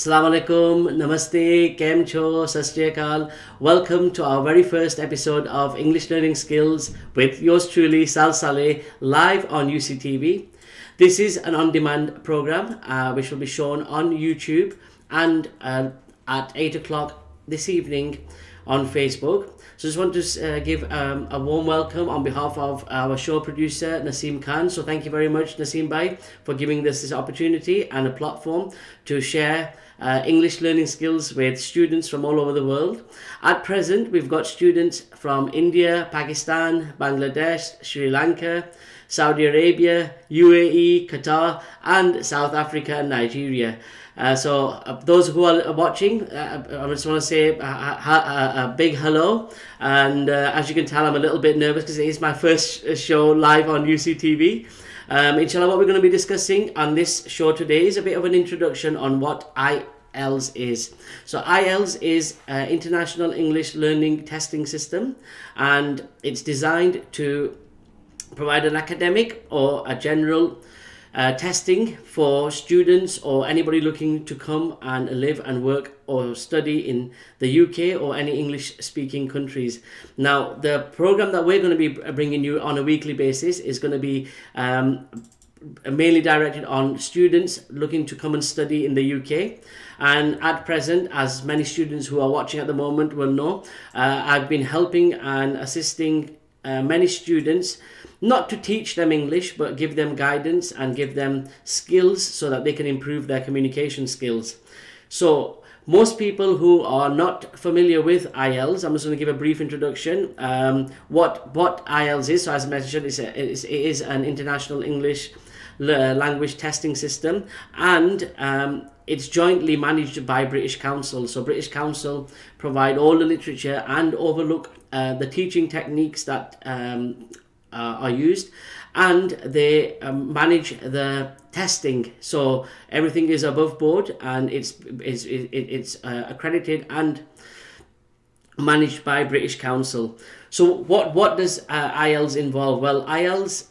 Assalamu alaikum, namaste, kem cho, sat sri akal. Welcome to our very first episode of English Learning Skills with yours truly, Saleh, live on UCTV. This is an on-demand program which will be shown on YouTube and at 8 o'clock this evening on Facebook. So just want to give a warm welcome on behalf of our show producer Naseem Khan. So thank you very much, Naseem Bhai, for giving us this opportunity and a platform to share English learning skills with students from all over the world. At present, we've got students from India, Pakistan, Bangladesh, Sri Lanka, Saudi Arabia, UAE, Qatar, and South Africa and Nigeria. So those who are watching, I just want to say a big hello. And as you can tell, I'm a little bit nervous because it is my first show live on UCTV. Inshallah, what we're going to be discussing on this show today is a bit of an introduction on what ielts is. So ielts is International English Learning Testing System, and it's designed to provide an academic or a general testing for students or anybody looking to come and live and work or study in the UK or any English speaking countries. Now, the program that we're going to be bringing you on a weekly basis is going to be mainly directed on students looking to come and study in the UK. And at present, as many students who are watching at the moment will know, I've been helping and assisting many students, not to teach them English, but give them guidance and give them skills so that they can improve their communication skills. So most people who are not familiar with ielts, I'm just going to give a brief introduction. What ielts is, so as I mentioned, it is an international English language testing system, and it's jointly managed by British Council. So British Council provide all the literature and overlook the teaching techniques that are used, and they manage the testing. So everything is above board, and it's accredited and managed by British Council. So what does ielts involve? Well, ielts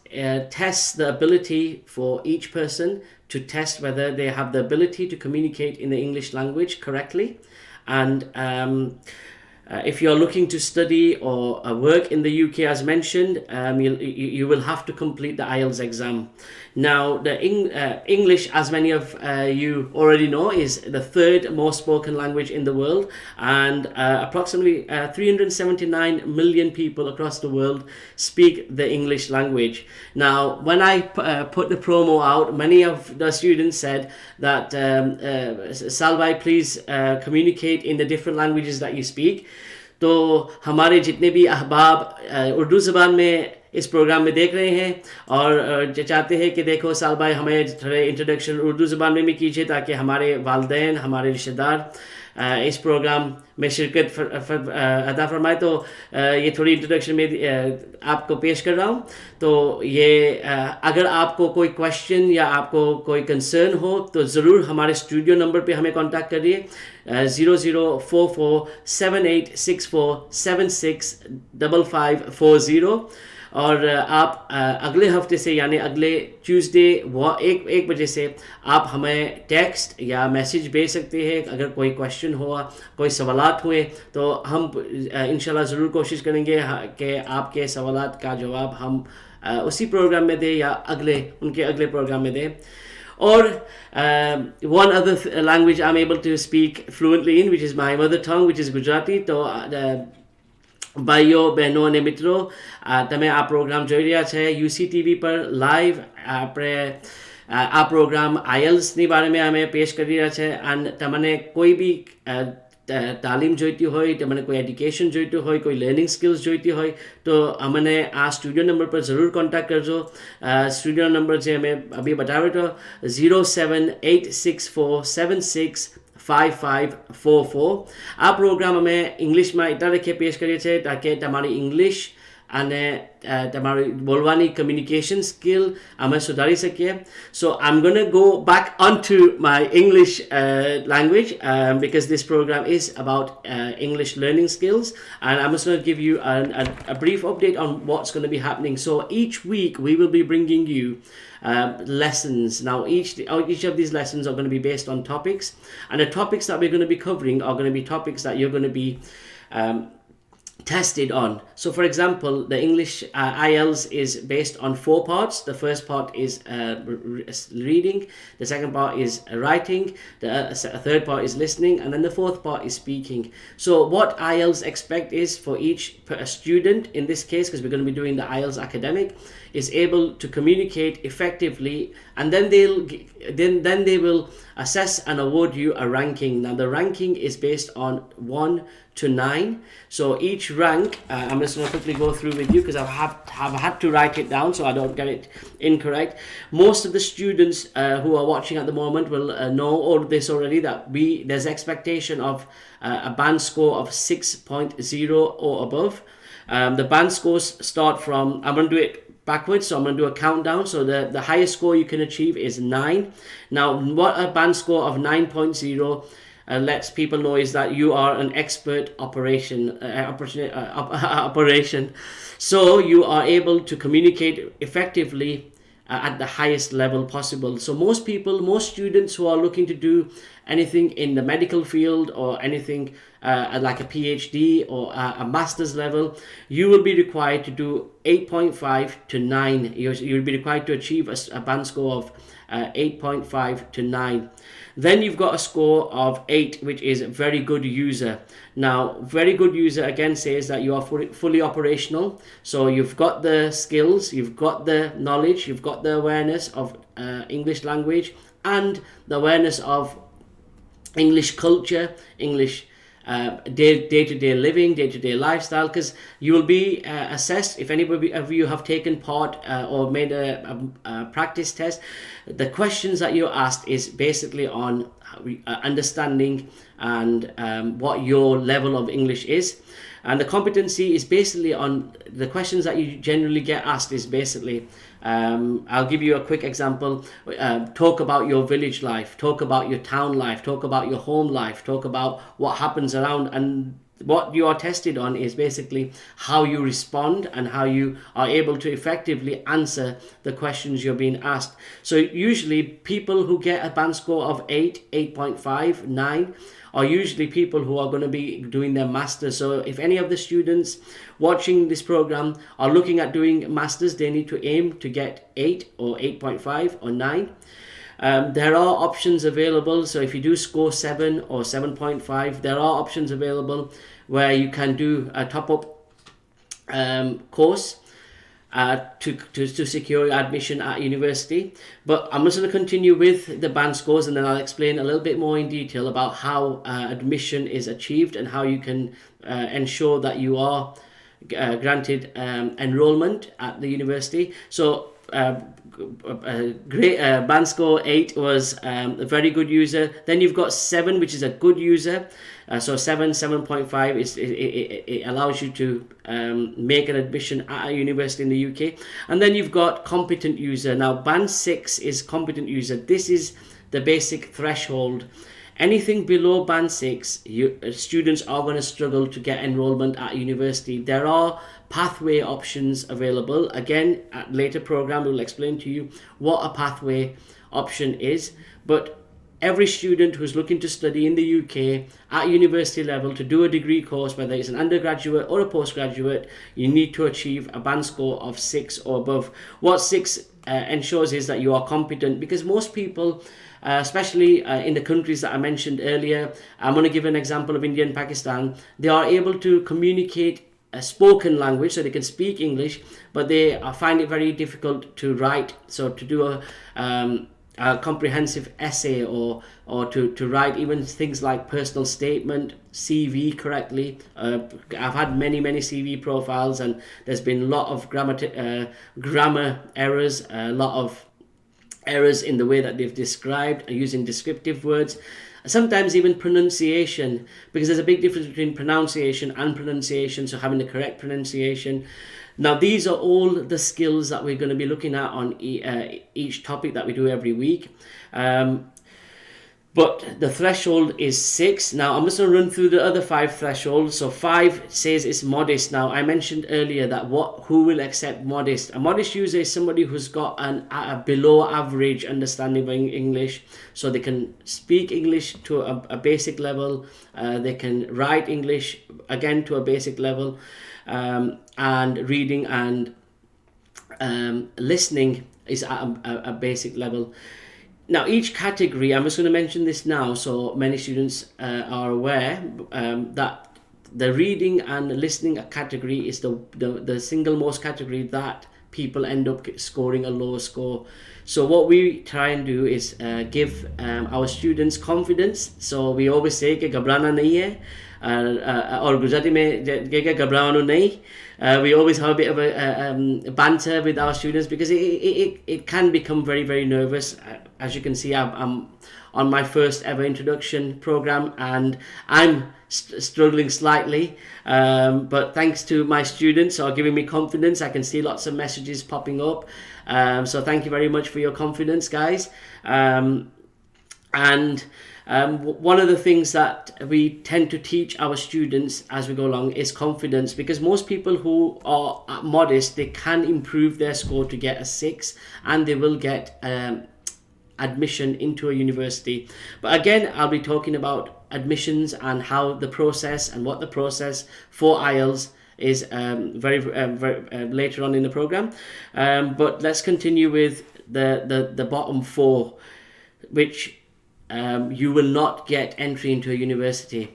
tests the ability for each person to test whether they have the ability to communicate in the English language correctly. And if you're looking to study or work in the UK, as mentioned, you will have to complete the IELTS exam. Now, the English, as many of you already know, is the third most spoken language in the world, and approximately 379 million people across the world speak the English language. Now, when I put the promo out, many of the students said that, Saleh, please communicate in the different languages that you speak. तो हमारे जितने भी अहबाब उर्दू ज़बान में इस programme में देख रहे हैं और चाहते हैं कि देखो साल भाई हमें थोड़े इंट्रोडक्शन उर्दू ज़बान में भी कीजिए ताकि हमारे वालिदैन हमारे रिश्तेदार इस प्रोग्राम में शिरकत अता फरमाए, तो ये थोड़ी इंट्रोडक्शन में आपको पेश कर रहा हूँ. तो ये अगर आपको कोई क्वेश्चन या आपको कोई कंसर्न हो तो ज़रूर हमारे स्टूडियो नंबर पे हमें कांटेक्ट करिए 00447864765540. और आप अगले हफ्ते से यानी अगले ट्यूसडे एक बजे से आप हमें टेक्स्ट या मैसेज भेज सकते हैं. अगर कोई क्वेश्चन हुआ, कोई सवालात हुए, तो हम इंशाल्लाह ज़रूर कोशिश करेंगे कि आपके सवालात का जवाब हम उसी प्रोग्राम में दें या उनके अगले प्रोग्राम में दें. Or one other language I'm able to speak fluently in, which is my mother tongue, which is Gujarati. તો ભાઈઓ બહેનો અને મિત્રો, તમે આ પ્રોગ્રામ જોઈ રહ્યા છે યુસીટીવી પર લાઈવ. આપણે આ પ્રોગ્રામ આઈએલ્સની બારેમાં અમે પેશ કરી રહ્યા છે, અને તમને કોઈ બી તાલીમ જોઈતી હોય, તમને કોઈ એડ્યુકેશન જોઈતું હોય, કોઈ લર્નિંગ સ્કિલ્સ જોઈતી હોય, તો અમને આ સ્ટુડિયો નંબર પર જરૂર કોન્ટેક્ટ કરજો. સ્ટુડિયો નંબર જે અમે અભી બતાવ્યો હતો 07864765544. આ પ્રોગ્રામ અમે ઇંગ્લિશમાં એટલા લખે પેશ કરીએ છીએ તાકે તમારી ઇંગ્લિશ અને તમારી બોલવાની કમ્યુનિકેશન સ્કિલ અમે સુધારી શકીએ. So I'm going to go back onto my English language because this program is about English learning skills, and I'm just going to give you a brief update on what's going to be happening. So each week we will be bringing you lessons. Now each of these lessons are going to be based on topics, and the topics that we're going to be covering are going to be topics that you're going to be tested on. So for example, the English IELTS is based on 4 parts. The first part is reading, the second part is writing, the third part is listening, and then the fourth part is speaking. So what IELTS expect is for each student in this case, because we're going to be doing the IELTS academic, is able to communicate effectively, and then they will assess and award you a ranking. Now the ranking is based on 1 to 9. So each rank, I'm just going to quickly go through with you because I've had to write it down so I don't get it incorrect. Most of the students who are watching at the moment will know all this already, that there's expectation of a band score of 6.0 or above. The band scores start from, I'm going to do it backwards, so I'm going to do a countdown. So the highest score you can achieve is 9. Now what a band score of 9.0 lets people know is that you are an expert operation. So you are able to communicate effectively at the highest level possible. So most students who are looking to do anything in the medical field or anything like a PhD or a master's level, you will be required to do 8.5 to 9. You'll be required to achieve a band score of 8.5 to 9. Then you've got a score of 8, which is very good user. Now, very good user again says that you are fully operational. So you've got the skills, you've got the knowledge, you've got the awareness of English language and the awareness of English culture, English day-to-day living, day-to-day lifestyle, because you will be assessed. If anybody of you have taken part or made a practice test, the questions that you're asked is basically on understanding and what your level of English is. And the competency is basically on the questions that you generally get asked is basically, I'll give you a quick example. Talk about your village life, talk about your town life, talk about your home life, talk about what happens around. And what you are tested on is basically how you respond and how you are able to effectively answer the questions you're being asked. So usually people who get a band score of 8, 8.5, 9 are usually people who are going to be doing their masters. So if any of the students watching this program are looking at doing masters, they need to aim to get 8 or 8.5 or 9. There are options available. So if you do score 7 or 7.5, there are options available where you can do a top-up course to secure your admission at university. But I'm just going to continue with the band scores, and then I'll explain a little bit more in detail about how admission is achieved and how you can ensure that you are granted enrollment at the university. So great band score 8 was a very good user. Then you've got 7, which is a good user. So 7.5 it allows you to make an admission at a university in the UK. And then you've got competent user. Now band 6 is competent user. This is the basic threshold. Anything below band 6, students are going to struggle to get enrollment at university. There are pathway options available. Again, at later program we will explain to you what a pathway option is. But every student who's looking to study in the UK at university level to do a degree course, whether it's an undergraduate or a postgraduate, you need to achieve a band score of 6 or above. What 6 ensures is that you are competent, because most people, especially in the countries that I mentioned earlier, I'm going to give an example of India and Pakistan, they are able to communicate a spoken language, so they can speak English, but they find it very difficult to write. So to do a comprehensive essay, or to write even things like personal statement, CV correctly. I've had many CV profiles, and there's been a lot of grammar errors, a lot of errors in the way that they've described, using descriptive words, sometimes even pronunciation, because there's a big difference between pronunciation and pronunciation, so having the correct pronunciation. Now, these are all the skills that we're going to be looking at on each topic that we do every week. But the threshold is 6. Now, I'm just going to run through the other 5 thresholds. So 5 says it's modest. Now, I mentioned earlier that who will accept modest? A modest user is somebody who's got a below average understanding of English. So they can speak English to a basic level. They can write English, again, to a basic level. And reading and listening is at a basic level. Now, each category, I'm just going to mention this now so many students are aware that the reading and listening category is the single most category that people end up scoring a low score. So what we try and do is give our students confidence. So we always say कि घबराना नहीं है, और गुजराती में कि घबराना नहीं. We always have a bit of a banter with our students, because it can become very nervous. As you can see, I'm on my first ever introduction program, and I'm struggling slightly, but thanks to my students who are giving me confidence. I can see lots of messages popping up, so thank you very much for your confidence, guys. One of the things that we tend to teach our students as we go along is confidence, because most people who are modest, they can improve their score to get a 6, and they will get admission into a university. But again, I'll be talking about admissions and how the process and what the process for IELTS is very later on in the program. But let's continue with the bottom 4, which you will not get entry into a university.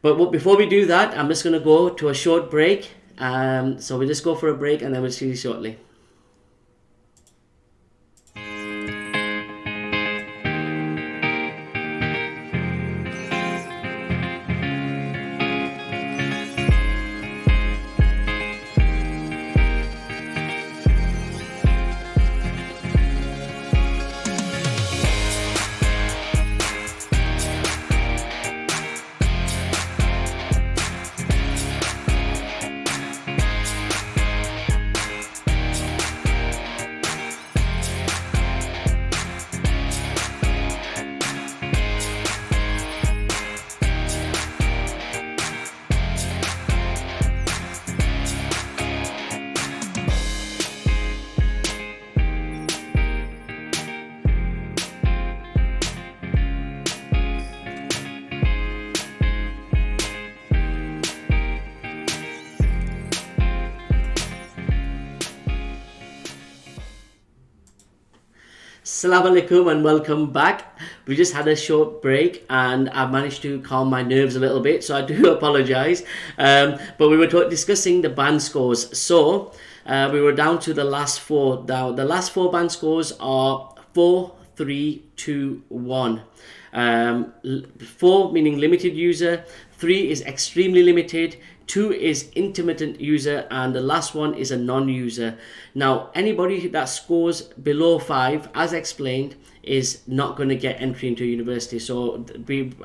But before we do that, I'm just going to go to a short break. So we'll just go for a break, and then we'll see you shortly. Assalamu alaikum and welcome back. We just had a short break and I managed to calm my nerves a little bit, so I do apologize. But we were discussing the band scores. So we were down to the last 4. Now the last 4 band scores are 4, 3, 2, 1. 4 meaning limited user, 3 is extremely limited, 2 is intermittent user, and the last one is a non-user. Now, anybody that scores below 5, as explained, is not going to get entry into university. So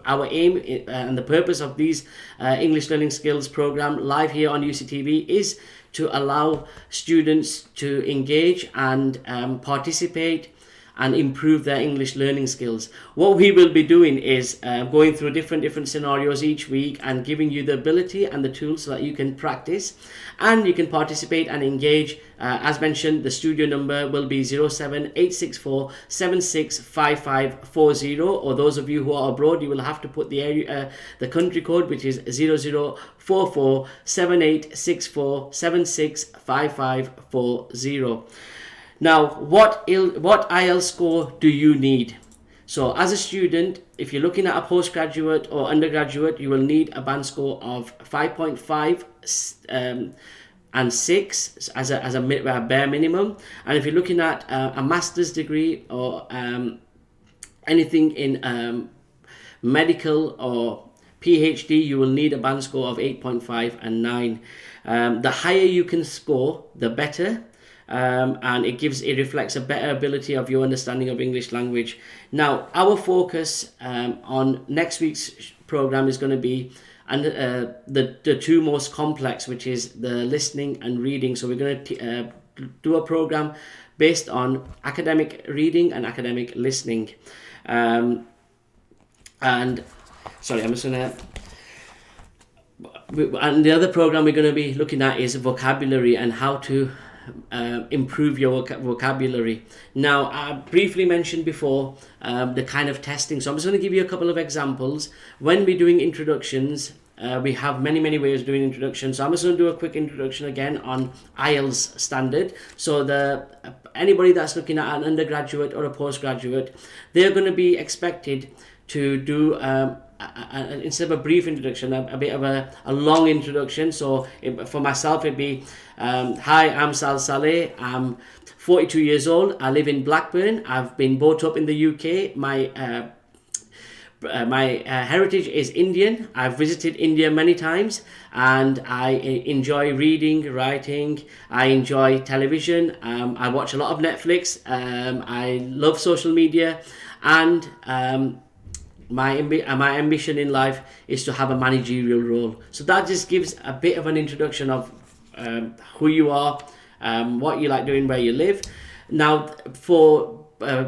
our aim and the purpose of these English Learning Skills program live here on UCTV is to allow students to engage and participate and improve their English learning skills. What we will be doing is going through different scenarios each week and giving you the ability and the tools so that you can practice and you can participate and engage. As mentioned, the studio number will be 07864 765540, or those of you who are abroad, you will have to put the area, the country code, which is 0044 7864 765540. Now, what IELTS score do you need? So as a student, if you're looking at a postgraduate or undergraduate, you will need a band score of 5.5 and 6 as a bare minimum. And if you're looking at a master's degree or anything in medical or PhD, you will need a band score of 8.5 and 9. The higher you can score, the better. And it reflects a better ability of your understanding of English language. Now, our focus on next week's program is going to be the two most complex, which is the listening and reading. So we're going to do a program based on academic reading and academic listening. And sorry, I'm just going to... And the other program we're going to be looking at is vocabulary and how to improve your vocabulary. Now, I briefly mentioned before the kind of testing, so I'm just going to give you a couple of examples. When we're doing introductions, we have many ways of doing introductions. So I'm just going to do a quick introduction again on IELTS standard. So anybody that's looking at an undergraduate or a postgraduate, they're going to be expected to do instead of a brief introduction, a bit of a long introduction. So for myself, it'd be, hi, I'm Saleh. I'm 42 years old. I live in Blackburn. I've been brought up in the UK. My heritage is Indian. I've visited India many times, and I enjoy reading, writing. I enjoy television. I watch a lot of Netflix. I love social media, and my ambition in life is to have a managerial role. So that just gives a bit of an introduction of who you are, what you like doing, where you live. Now, for a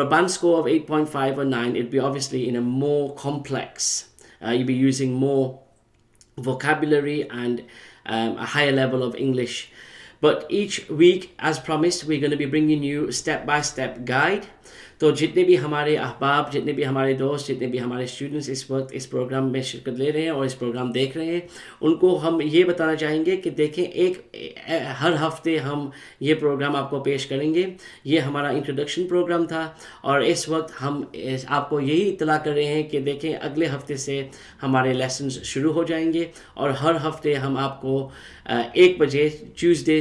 band score of 8.5 or 9, it'd be obviously in a more complex. You'd be using more vocabulary and a higher level of English. But each week, as promised, we're going to be bringing you step-by-step guide. तो जितने भी हमारे अहबाब, जितने भी हमारे दोस्त, जितने भी हमारे स्टूडेंट्स इस वक्त इस प्रोग्राम में शिरकत ले रहे हैं और इस प्रोग्राम देख रहे हैं, उनको हम ये बताना चाहेंगे कि देखें, हर हफ्ते हम ये प्रोग्राम आपको पेश करेंगे. ये हमारा इंट्रोडक्शन प्रोग्राम था और इस वक्त हम आपको यही इत्तला कर रहे हैं कि देखें अगले हफ्ते से हमारे लेसन्स शुरू हो जाएंगे और हर हफ्ते हम आपको 1 बजे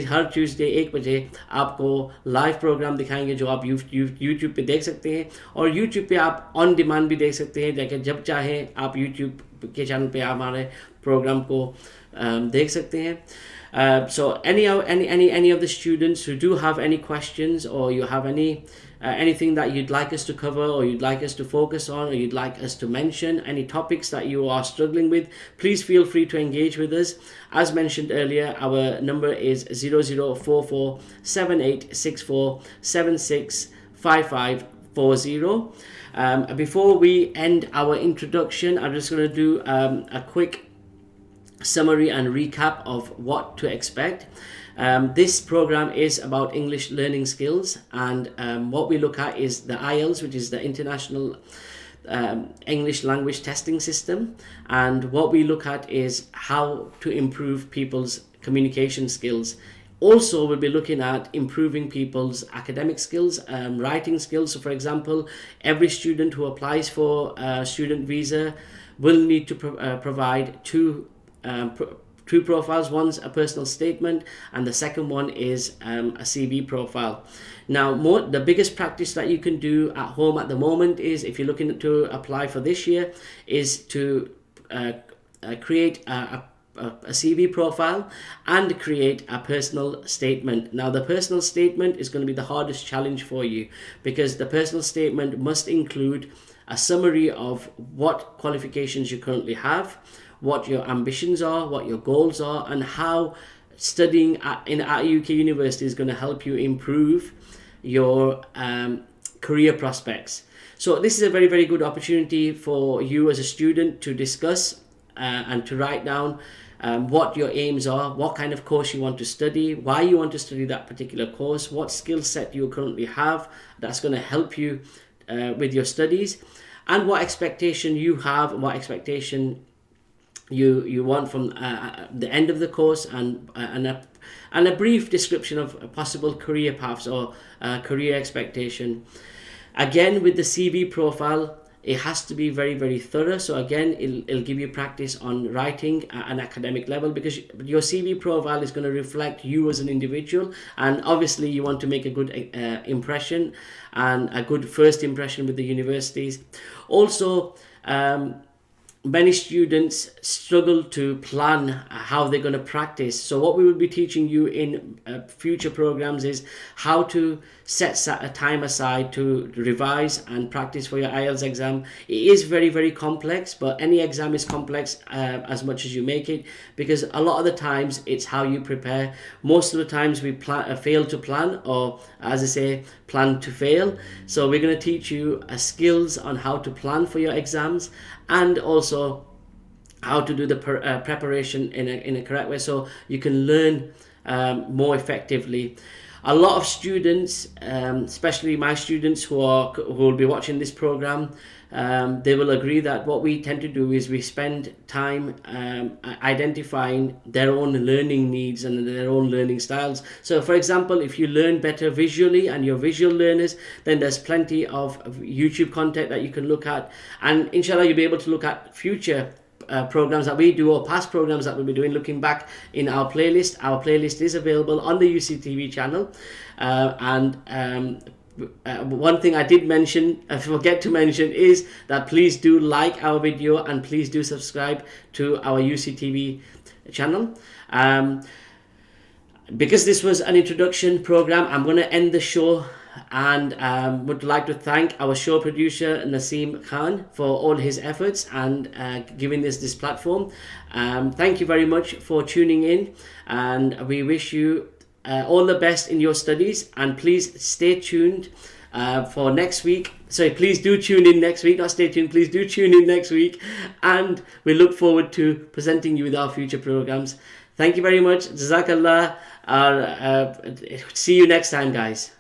हर ट्यूसडे 1 बजे आपको लाइव प्रोग्राम दिखाएंगे जो आप यूट्यूब पे देख सकते हैं. और यूट्यूब पे आप ऑन डिमांड भी देख सकते हैं. देखिए, जब चाहें आप यूट्यूब के चैनल पे हमारे प्रोग्राम को देख सकते हैं. So any of the students who do have any questions, or you have anything that you'd like us to cover, or you'd like us to focus on, or you'd like us to mention, any topics that you are struggling with, please feel free to engage with us. As mentioned earlier, our number is 0044 7864 765540. Before we end our introduction, I'm just going to do a quick summary and recap of what to expect. This program is about English learning skills, and what we look at is the IELTS, which is the International English Language Testing System, and what we look at is how to improve people's communication skills. Also, we'll be looking at improving people's academic skills, writing skills. So, for example, every student who applies for a student visa will need to provide two profiles. One's a personal statement, and the second one is a CV profile. Now, the biggest practice that you can do at home at the moment is, if you're looking to apply for this year, is to create a CV profile and create a personal statement. Now, the personal statement is going to be the hardest challenge for you, because the personal statement must include a summary of what qualifications you currently have, what your ambitions are, what your goals are, and how studying at UK university is going to help you improve your career prospects. So this is a very good opportunity for you as a student to discuss and to write down what your aims are, what kind of course you want to study, why you want to study that particular course, what skill set you currently have that's going to help you with your studies, and what expectation you have, what expectation you want from the end of the course, and a brief description of possible career paths or career expectation. Again, with the CV profile, it has to be very, very thorough. So again, it'll give you practice on writing at an academic level, because your CV profile is going to reflect you as an individual, and obviously you want to make a good impression and a good first impression with the universities. Also, many students struggle to plan how they're going to practice. So what we will be teaching you in future programs is how to set a time aside to revise and practice for your IELTS exam. It is very, very complex, but any exam is complex as much as you make it, because a lot of the times it's how you prepare. Most of the times we fail to plan, or as I say, plan to fail. So we're going to teach you skills on how to plan for your exams, and also how to do the preparation in a correct way, so you can learn more effectively. A lot of students, especially my students who will be watching this program, they will agree that what we tend to do is we spend time identifying their own learning needs and their own learning styles. So for example, if you learn better visually and you're visual learners, then there's plenty of YouTube content that you can look at, and inshallah you'll be able to look at future programs that we do, or past programs that we'll be doing, looking back in our playlist. Our playlist is available on the UCTV channel, one thing I did mention, I forget to mention, is that please do like our video and please do subscribe to our UCTV channel. Because this was an introduction program, I'm going to end the show, and would like to thank our show producer Naseem Khan for all his efforts and giving this platform. Thank you very much for tuning in, and we wish you all the best in your studies, and please stay tuned for next week. Sorry, please do tune in next week, not stay tuned, please do tune in next week, and we look forward to presenting you with our future programs. Thank you very much. Jazakallah. See you next time, guys.